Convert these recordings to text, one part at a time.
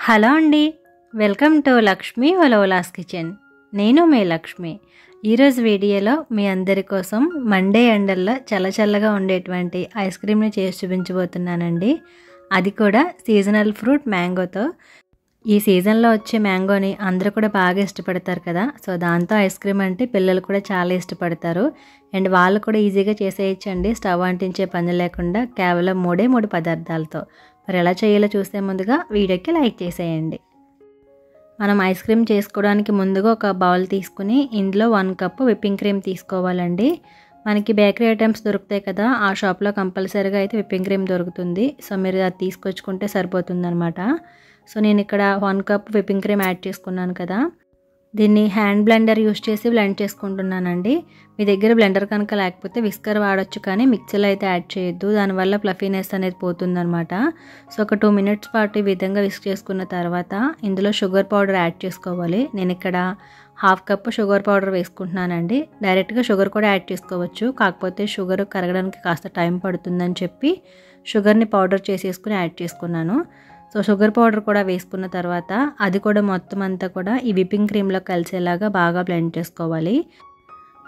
Hello అండి, welcome to Lakshmi వలోలాస్ kitchen. నేను మీ లక్ష్మి. ఈరోజు వీడియోలో మీ అందరి కోసం మండే ఎండల్లో చల్లగా ఉండేటువంటి ఐస్ క్రీమ్ని చేసి చూపించబోతున్నానండి. అది కూడా సీజనల్ ఫ్రూట్ మ్యాంగోతో. ఈ సీజన్లో వచ్చే మ్యాంగోని అందరూ కూడా బాగా ఇష్టపడతారు కదా. సో దాంతో ఐస్ క్రీమ్ అంటే పిల్లలు కూడా చాలా ఇష్టపడతారు. అండ్ వాళ్ళు కూడా ఈజీగా చేసేయచ్చండి, స్టవ్ అంటించే పని లేకుండా కేవలం మూడు పదార్థాలతో. మరి ఎలా చేయాలో చూసే ముందుగా వీడియోకి లైక్ చేసేయండి. మనం ఐస్ క్రీమ్ చేసుకోవడానికి ముందుగా ఒక బౌల్ తీసుకుని ఇందులో 1 కప్పు విప్పింగ్ క్రీమ్ తీసుకోవాలండి. మనకి బేకరీ ఐటమ్స్ దొరుకుతాయి కదా, ఆ షాప్లో కంపల్సరీగా అయితే విప్పింగ్ క్రీమ్ దొరుకుతుంది. సో మీరు అది తీసుకొచ్చుకుంటే సరిపోతుంది అనమాట. సో నేను ఇక్కడ 1 కప్ విప్పింగ్ క్రీమ్ యాడ్ చేసుకున్నాను కదా, దీన్ని హ్యాండ్ బ్లెండర్ యూస్ చేసి బ్లెండ్ చేసుకుంటున్నానండి. మీ దగ్గర బ్లెండర్ కనుక లేకపోతే విస్కర్ వాడచ్చు, కానీ మిక్సీలో అయితే యాడ్ చేయొద్దు, దానివల్ల ఫ్లఫీనెస్ అనేది పోతుందనమాట. సో ఒక 2 మినిట్స్ పాటు ఈ విధంగా విస్క్ చేసుకున్న తర్వాత ఇందులో షుగర్ పౌడర్ యాడ్ చేసుకోవాలి. నేను ఇక్కడ 1/2 కప్పు షుగర్ పౌడర్ వేసుకుంటున్నానండి. డైరెక్ట్గా షుగర్ కూడా యాడ్ చేసుకోవచ్చు, కాకపోతే షుగర్ కరగడానికి కాస్త టైం పడుతుందని చెప్పి షుగర్ని పౌడర్ చేసేసుకుని యాడ్ చేసుకున్నాను. సో షుగర్ పౌడర్ కూడా వేసుకున్న తర్వాత అది కూడా మొత్తం అంతా కూడా ఈ విప్పింగ్ క్రీమ్లో కలిసేలాగా బాగా బ్లెండ్ చేసుకోవాలి.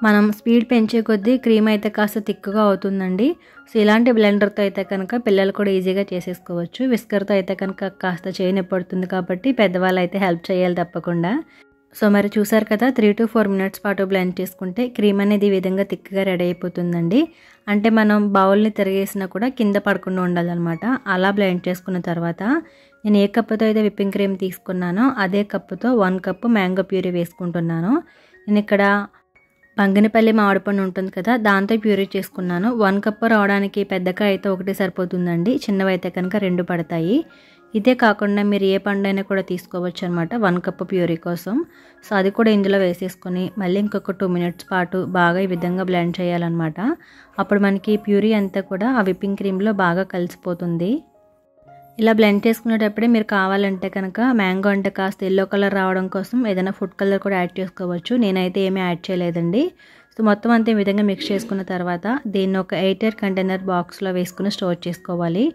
మనం స్పీడ్ పెంచే కొద్దీ క్రీమ్ అయితే కాస్త థిక్గా అవుతుందండి. సో ఇలాంటి బ్లెండర్తో అయితే కనుక పిల్లలు కూడా ఈజీగా చేసేసుకోవచ్చు. విస్కర్తో అయితే కనుక కాస్త చేయని పడుతుంది, కాబట్టి పెద్దవాళ్ళు అయితే హెల్ప్ చేయాలి తప్పకుండా. సో మరి చూసారు కదా, 3 to 4 మినిట్స్ పాటు బ్లెండ్ చేసుకుంటే క్రీమ్ అనేది ఈ విధంగా థిక్గా రెడీ అయిపోతుందండి. అంటే మనం బౌల్ని తిరిగేసినా కూడా కింద పడకుండా ఉండాలన్నమాట. అలా బ్లెండ్ చేసుకున్న తర్వాత నేను ఏ కప్పుతో అయితే విప్పింగ్ క్రీమ్ తీసుకున్నానో అదే కప్పుతో 1 కప్పు మ్యాంగో ప్యూరీ వేసుకుంటున్నాను. నేను ఇక్కడ బంగినపల్లి మామిడిపండు ఉంటుంది కదా, దాంతో ప్యూరీ చేసుకున్నాను. 1 కప్పు రావడానికి పెద్దగా అయితే ఒకటి సరిపోతుందండి, చిన్నవైతే కనుక 2 పడతాయి. ఇదే కాకుండా మీరు ఏ పండు అయినా కూడా తీసుకోవచ్చు అనమాట 1 కప్పు ప్యూరీ కోసం. సో అది కూడా ఇందులో వేసేసుకొని మళ్ళీ ఇంకొక 2 మినిట్స్ పాటు బాగా ఈ విధంగా బ్లెండ్ చేయాలన్నమాట. అప్పుడు మనకి ప్యూరీ అంతా కూడా ఆ విప్పింగ్ క్రీమ్లో బాగా కలిసిపోతుంది. ఇలా బ్లెండ్ చేసుకునేటప్పుడే మీరు కావాలంటే కనుక మ్యాంగో అంటే కాస్త ఎల్లో కలర్ రావడం కోసం ఏదైనా ఫుడ్ కలర్ కూడా యాడ్ చేసుకోవచ్చు. నేనైతే ఏమీ యాడ్ చేయలేదండి. సో మొత్తం అంతా ఈ విధంగా మిక్స్ చేసుకున్న తర్వాత దీన్ని ఒక ఎయిర్ కంటైనర్ బాక్స్లో వేసుకుని స్టోర్ చేసుకోవాలి.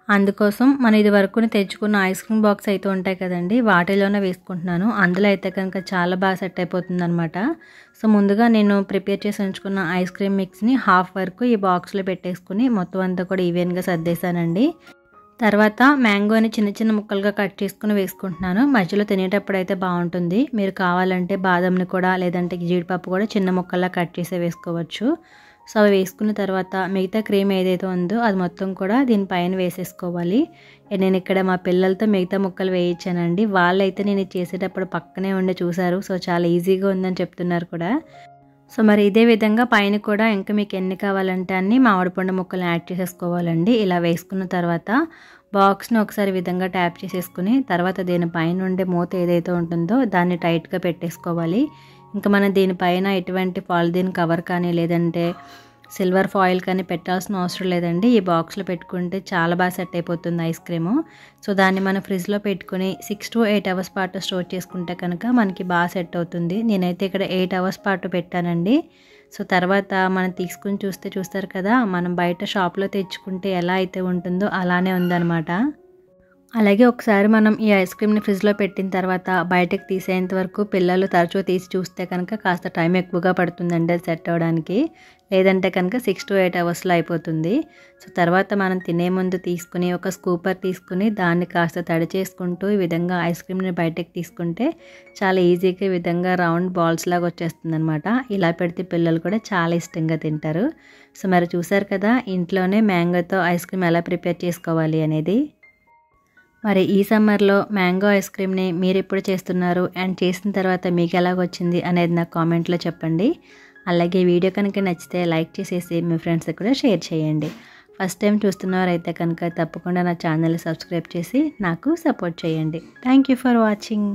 అందుకోసం మనం ఇది వరకు తెచ్చుకున్న ఐస్ క్రీమ్ బాక్స్ అయితే ఉంటాయి కదండి, వాటిలోనే వేసుకుంటున్నాను. అందులో అయితే కనుక చాలా బాగా సెట్ అయిపోతుంది అనమాట. సో ముందుగా నేను ప్రిపేర్ చేసి ఉంచుకున్న ఐస్ క్రీమ్ మిక్స్ని హాఫ్ వరకు ఈ బాక్స్లో పెట్టేసుకుని మొత్తం అంతా కూడా ఈవెన్గా సర్దేశానండి. తర్వాత మ్యాంగోని చిన్న ముక్కలుగా కట్ చేసుకుని వేసుకుంటున్నాను. మధ్యలో తినేటప్పుడు అయితే బాగుంటుంది. మీరు కావాలంటే బాదంని కూడా లేదంటే జీడిపప్పు కూడా చిన్న ముక్కల్లా కట్ చేసి వేసుకోవచ్చు. సో అవి వేసుకున్న తర్వాత మిగతా క్రీమ్ ఏదైతే ఉందో అది మొత్తం కూడా దీనిపైన వేసేసుకోవాలి. నేను ఇక్కడ మా పిల్లలతో మిగతా ముక్కలు వేయించానండి. వాళ్ళైతే నేను చేసేటప్పుడు పక్కనే ఉండి చూసారు. సో చాలా ఈజీగా ఉందని చెప్తున్నారు కూడా. సో మరి ఇదే విధంగా పైన కూడా ఇంకా మీకు ఎన్ని కావాలంటే అన్ని మామిడిపండు ముక్కలు యాడ్ చేసేసుకోవాలండి. ఇలా వేసుకున్న తర్వాత బాక్స్ని ఒకసారి విధంగా ట్యాప్ చేసేసుకుని తర్వాత దీనిపైన ఉండే మూత ఏదైతే ఉంటుందో దాన్ని టైట్గా పెట్టేసుకోవాలి. ఇంకా మనం దీనిపైన ఎటువంటి పాలిథిన్ కవర్ కానీ లేదంటే సిల్వర్ ఫాయిల్ కానీ పెట్టాల్సిన అవసరం లేదండి. ఈ బాక్స్లో పెట్టుకుంటే చాలా బాగా సెట్ అయిపోతుంది ఐస్ క్రీము. సో దాన్ని మనం ఫ్రిడ్జ్లో పెట్టుకుని 6 to 8 అవర్స్ పాటు స్టోర్ చేసుకుంటే కనుక మనకి బాగా సెట్ అవుతుంది. నేనైతే ఇక్కడ 8 అవర్స్ పాటు పెట్టానండి. సో తర్వాత మనం తీసుకుని చూస్తారు కదా, మనం బయట షాప్లో తెచ్చుకుంటే ఎలా అయితే ఉంటుందో అలానే ఉందన్నమాట. అలాగే ఒకసారి మనం ఈ ఐస్ క్రీమ్ని ఫ్రిడ్జ్లో పెట్టిన తర్వాత బయటకు తీసేంత వరకు పిల్లలు తరచూ తీసి చూస్తే కనుక కాస్త టైం ఎక్కువగా పడుతుందండి అది సెట్ అవ్వడానికి. లేదంటే కనుక 6 to 8 అవర్స్లో అయిపోతుంది. సో తర్వాత మనం తినే ముందు తీసుకుని ఒక స్కూపర్ తీసుకుని దాన్ని కాస్త తడి చేసుకుంటూ ఈ విధంగా ఐస్ క్రీమ్ని బయటకు తీసుకుంటే చాలా ఈజీగా ఈ విధంగా రౌండ్ బాల్స్ లాగా వచ్చేస్తుంది అనమాట. ఇలా పెడితే పిల్లలు కూడా చాలా ఇష్టంగా తింటారు. సో మరి చూసారు కదా, ఇంట్లోనే మ్యాంగోతో ఐస్ క్రీమ్ ఎలా ప్రిపేర్ చేసుకోవాలి అనేది. మరి ఈ సమ్మర్లో మ్యాంగో ఐస్ క్రీమ్ని మీరు ఎప్పుడు చేస్తున్నారు అండ్ చేసిన తర్వాత మీకు ఎలాగొచ్చింది అనేది నాకు కామెంట్లో చెప్పండి. అలాగే వీడియో కనుక నచ్చితే లైక్ చేసేసి మీ ఫ్రెండ్స్కి కూడా షేర్ చేయండి. ఫస్ట్ టైం చూస్తున్నవారైతే కనుక తప్పకుండా నా ఛానల్ని సబ్స్క్రైబ్ చేసి నాకు సపోర్ట్ చేయండి. Thank you for watching.